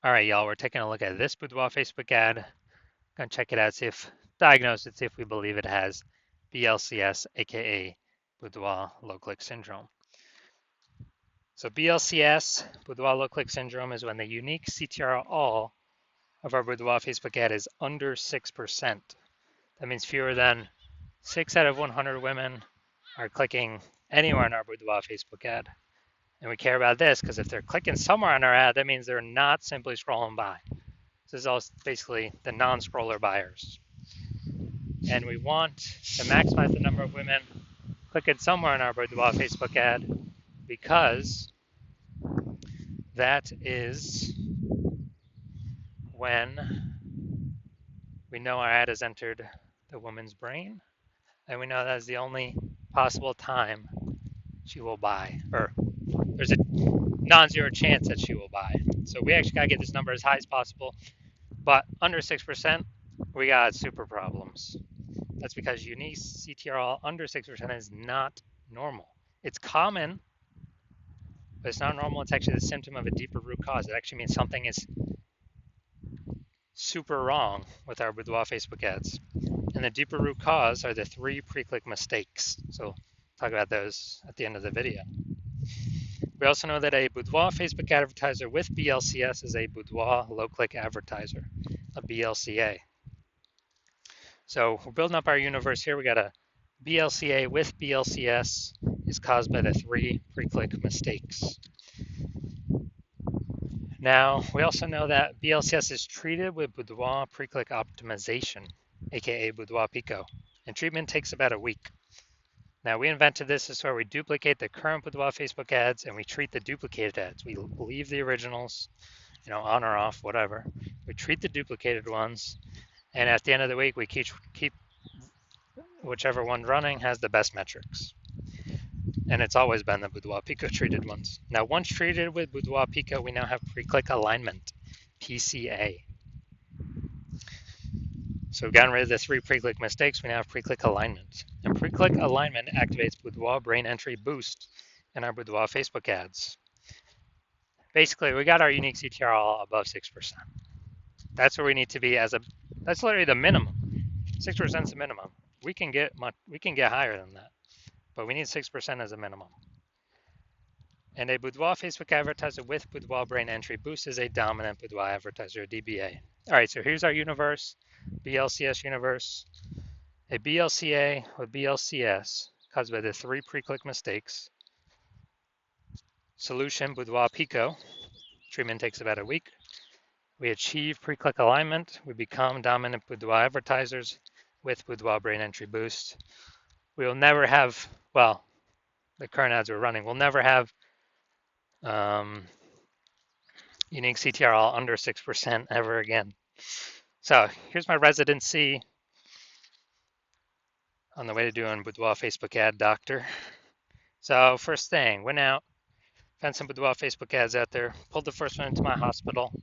All right, y'all, we're taking a look at this boudoir Facebook ad. Gonna check it out, diagnose it, see if we believe it has BLCS, aka boudoir low click syndrome. So BLCS, boudoir low click syndrome, is when the unique CTR all of our boudoir Facebook ad is under 6%. That means fewer than 6 out of 100 women are clicking anywhere in our boudoir Facebook ad. And we care about this because if they're clicking somewhere on our ad, that means they're not simply scrolling by. This is also basically the non-scroller buyers. And we want to maximize the number of women clicking somewhere on our boudoir Facebook ad because that is when we know our ad has entered the woman's brain, and we know that is the only possible time she will buy, or there's a non-zero chance that she will buy. So we actually gotta get this number as high as possible, but under 6%, we got super problems. That's because unique CTRL under 6% is not normal. It's common, but it's not normal. It's actually the symptom of a deeper root cause. It actually means something is super wrong with our boudoir Facebook ads. And the deeper root cause are the 3 pre-click mistakes. So talk about those at the end of the video. We also know that a boudoir Facebook advertiser with BLCS is a boudoir low-click advertiser, a BLCA. So we're building up our universe here. We got a BLCA with BLCS is caused by the 3 pre-click mistakes. Now, we also know that BLCS is treated with boudoir pre-click optimization, aka boudoir Pico, and treatment takes about a week. Now, we invented this is where we duplicate the current boudoir Facebook ads and we treat the duplicated ads. We leave the originals, on or off, whatever. We treat the duplicated ones, and at the end of the week, we keep whichever one running has the best metrics. And it's always been the boudoir Pico treated ones. Now, once treated with boudoir Pico, we now have pre-click alignment, PCA. So we've gotten rid of the 3 pre-click mistakes. We now have pre-click alignment. And pre-click alignment activates boudoir brain entry boost in our boudoir Facebook ads. Basically, we got our unique CTR all above 6%. That's where we need to be that's literally the minimum. 6% is the minimum. We can get higher than that, but we need 6% as a minimum. And a boudoir Facebook advertiser with boudoir brain entry boost is a dominant boudoir advertiser, DBA. All right, so here's our universe, BLCS universe. A BLCA with BLCS caused by the 3 pre-click mistakes. Solution, boudoir Pico. Treatment takes about a week. We achieve pre-click alignment. We become dominant boudoir advertisers with boudoir brain entry boost. We will never have, well, the current ads we're running will never have unique CTR under 6% ever again. So here's my residency on the way to doing boudoir Facebook ad doctor. So first thing, went out, found some boudoir Facebook ads out there, pulled the first one into my hospital,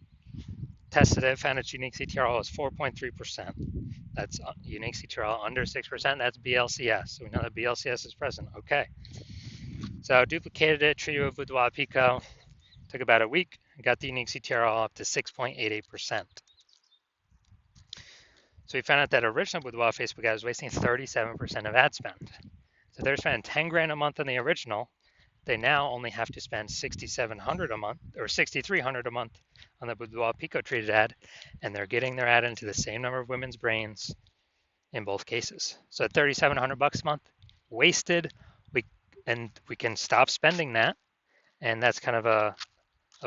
tested it, found its unique CTRL was 4.3%. That's unique CTRL under 6%, that's BLCS. So we know that BLCS is present, okay. So duplicated it, treated it with boudoir Pico, took about a week, got the unique CTRL up to 6.88%. So we found out that original boudoir Facebook ad was wasting 37% of ad spend. So they're spending 10 grand a month on the original. They now only have to spend 6,700 a month or 6,300 a month on the boudoir Pico treated ad, and they're getting their ad into the same number of women's brains in both cases. So at 3,700 bucks a month, wasted. We can stop spending that, and that's kind of a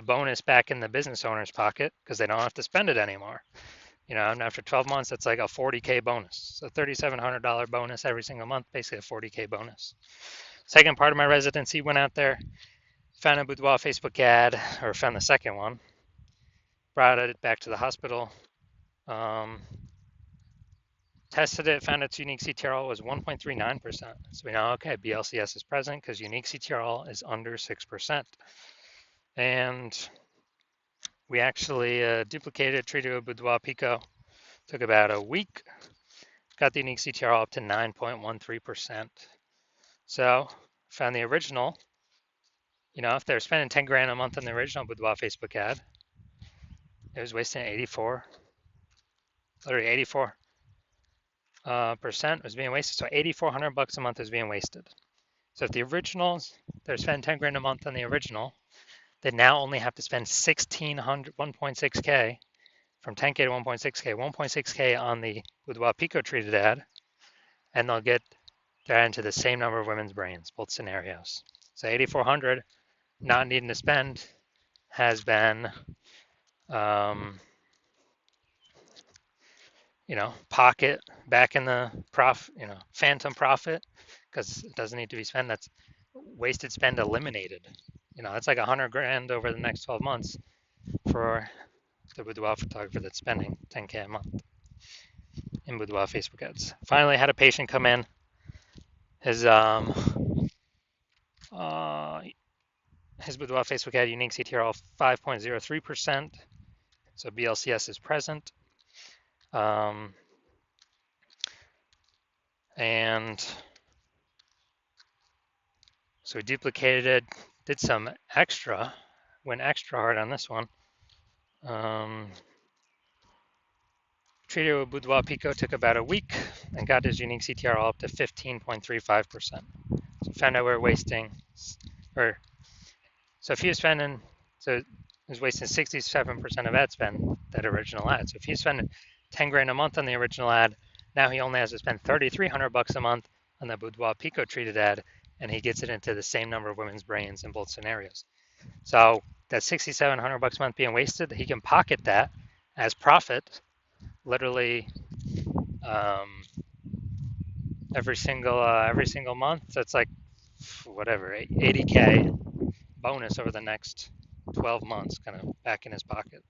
bonus back in the business owner's pocket because they don't have to spend it anymore. And after 12 months, that's like a 40K bonus. So $3,700 bonus every single month, basically a 40K bonus. Second part of my residency, went out there, found a boudoir Facebook ad, or found the second one, brought it back to the hospital, tested it, found its unique CTRL was 1.39%. So we know, okay, BLCS is present because unique CTRL is under 6%. And we actually duplicated, treated with boudoir Pico, took about a week, got the unique CTRL up to 9.13%. So found the original, if they're spending 10 grand a month on the original boudoir Facebook ad, It was wasting 84, literally 84% was being wasted. So 8,400 bucks a month is being wasted. So if the originals, they're spending 10 grand a month on the original, they now only have to spend 1,600, 1.6K from 10K to 1.6K, 1.6K on the Boudoir Pico treated ad, and they'll get that into the same number of women's brains, both scenarios. So 8,400 not needing to spend has been, pocket back in the phantom profit, because it doesn't need to be spent. That's wasted spend eliminated. That's like 100 grand over the next 12 months for the boudoir photographer that's spending 10K a month in boudoir Facebook ads. Finally, had a patient come in. His boudoir Facebook ad unique CTR of 5.03%. So BLCS is present. And so we duplicated it, did some extra, went extra hard on this one. Treated with Boudoir Pico, took about a week and got his unique CTR all up to 15.35%. So found out we're wasting, so if he was spending, so he was wasting 67% of ad spend, that original ad. So if he's spending 10 grand a month on the original ad, now he only has to spend 3,300 bucks a month on the Boudoir Pico treated ad, and he gets it into the same number of women's brains in both scenarios. So that 6,700 bucks a month being wasted, he can pocket that as profit, literally every single month. So it's like whatever, 80K bonus over the next 12 months, kind of back in his pocket.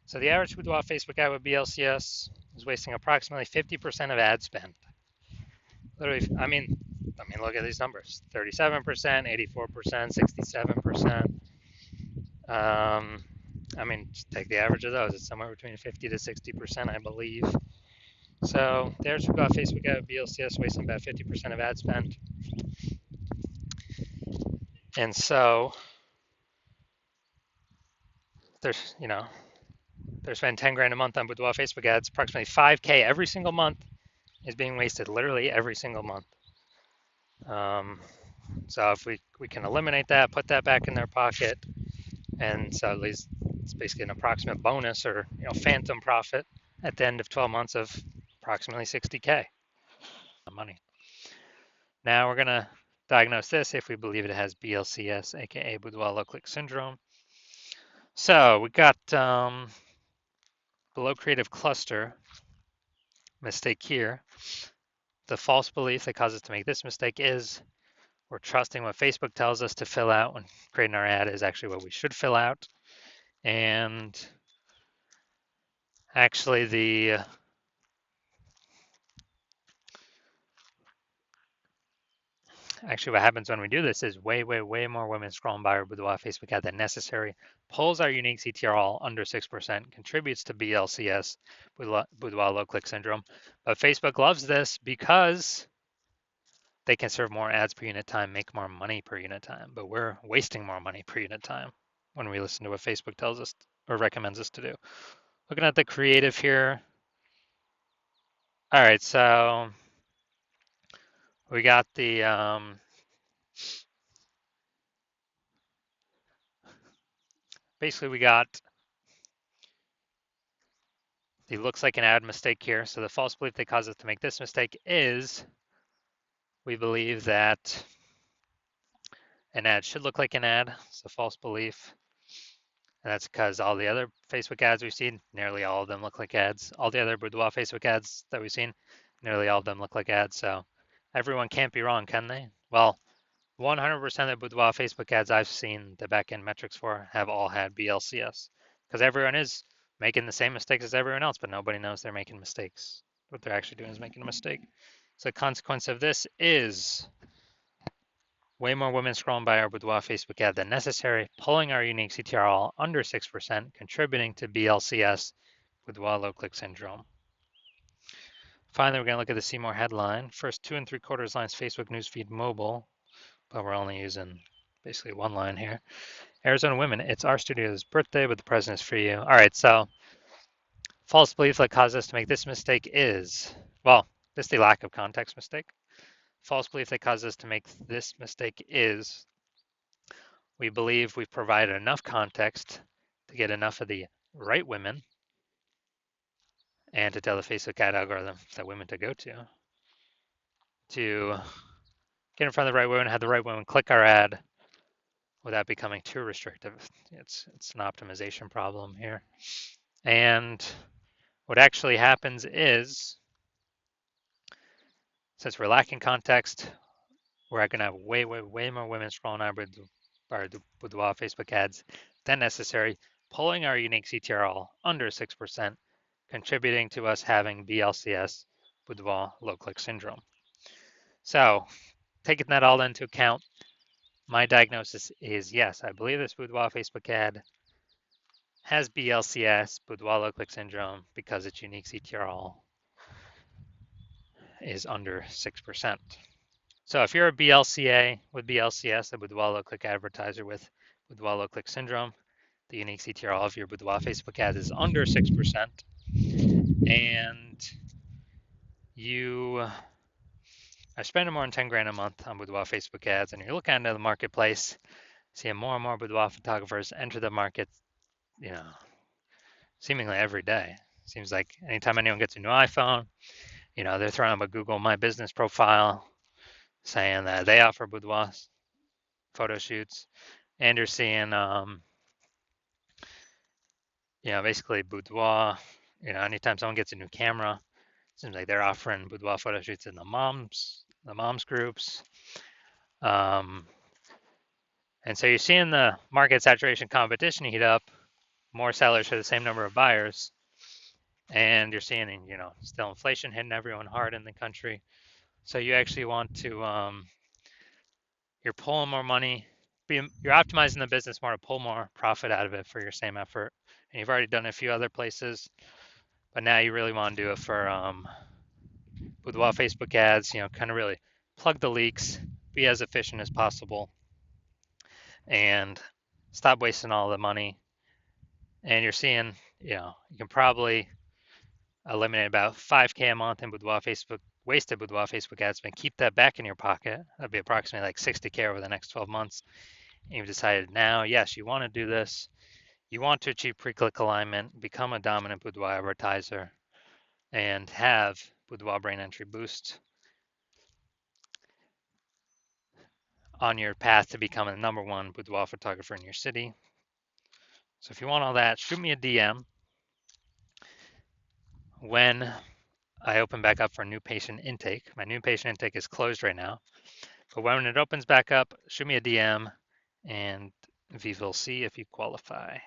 So the average boudoir Facebook ad with BLCS is wasting approximately 50% of ad spend. Literally, I mean, look at these numbers: 37%, 84%, 67%. Just take the average of those. It's somewhere between 50 to 60%, I believe. So the average boudoir Facebook ad with BLCS wasting about 50% of ad spend. And so they're spending 10 grand a month on boudoir Facebook ads. Approximately 5K every single month is being wasted, literally every single month. So if we can eliminate that, put that back in their pocket, and so at least it's basically an approximate bonus or phantom profit at the end of 12 months of approximately 60K money. Now we're gonna diagnose this if we believe it has BLCS, aka boudoir low click syndrome. So we got below creative cluster mistake here. The false belief that causes us to make this mistake is we're trusting what Facebook tells us to fill out when creating our ad is actually what we should fill out. And actually what happens when we do this is way more women scrolling by our boudoir Facebook ad than necessary, pulls our unique CTR all under 6%, contributes to BLCS, boudoir low click syndrome. But Facebook loves this because they can serve more ads per unit time, make more money per unit time, but we're wasting more money per unit time when we listen to what Facebook tells us or recommends us to do. Looking at the creative here. All right, so we got the basically we got the looks like an ad mistake here. So the false belief that causes us to make this mistake is we believe that an ad should look like an ad. It's a false belief. And that's because all the other Facebook ads we've seen, nearly all of them look like ads. All the other boudoir Facebook ads that we've seen, nearly all of them look like ads. So everyone can't be wrong, can they? Well, 100% of boudoir Facebook ads I've seen the backend metrics for have all had BLCS, because everyone is making the same mistakes as everyone else, but nobody knows they're making mistakes. What they're actually doing is making a mistake. So the consequence of this is way more women scrolling by our boudoir Facebook ad than necessary, pulling our unique CTR all under 6%, contributing to BLCS, boudoir low click syndrome. Finally, we're going to look at the See More headline. First 2 3/4 lines Facebook newsfeed mobile, but we're only using basically one line here. Arizona women, it's our studio's birthday, but the present is for you. All right, so false belief that caused us to make this mistake is, well, this is the lack of context mistake. False belief that caused us to make this mistake is we believe we've provided enough context to get enough of the right women and to tell the Facebook ad algorithm that women to go to get in front of the right women, have the right women click our ad without becoming too restrictive. It's an optimization problem here. And what actually happens is, since we're lacking context, we're going to have way more women scrolling our boudoir Facebook ads than necessary, pulling our unique CTRL under 6%, contributing to us having BLCS, boudoir low click syndrome. So, taking that all into account, my diagnosis is yes, I believe this boudoir Facebook ad has BLCS, boudoir low click syndrome, because its unique CTRL is under 6%. So if you're a BLCA with BLCS, a boudoir low click advertiser with boudoir low click syndrome, the unique CTRL of your boudoir Facebook ad is under 6%, and you are spending more than 10 grand a month on boudoir Facebook ads, and you're looking into the marketplace, seeing more and more boudoir photographers enter the market, seemingly every day. Seems like anytime anyone gets a new iPhone, they're throwing up a Google My Business profile saying that they offer boudoir photo shoots, and you're seeing, basically boudoir. Anytime someone gets a new camera, it seems like they're offering boudoir photo shoots in the moms groups. And so you're seeing the market saturation competition heat up, more sellers for the same number of buyers, and you're seeing, still inflation hitting everyone hard in the country. So you actually want to, you're pulling more money, you're optimizing the business more to pull more profit out of it for your same effort. And you've already done a few other places, but now you really want to do it for boudoir Facebook ads, kind of really plug the leaks, be as efficient as possible, and stop wasting all the money. And you're seeing, you can probably eliminate about 5K a month in wasted boudoir Facebook ads, but keep that back in your pocket. That'd be approximately like 60K over the next 12 months. And you've decided now, yes, you want to do this. You want to achieve pre-click alignment, become a dominant boudoir advertiser, and have boudoir brain entry boost on your path to becoming the #1 boudoir photographer in your city. So if you want all that, shoot me a DM when I open back up for new patient intake. My new patient intake is closed right now, but when it opens back up, shoot me a DM and we will see if you qualify.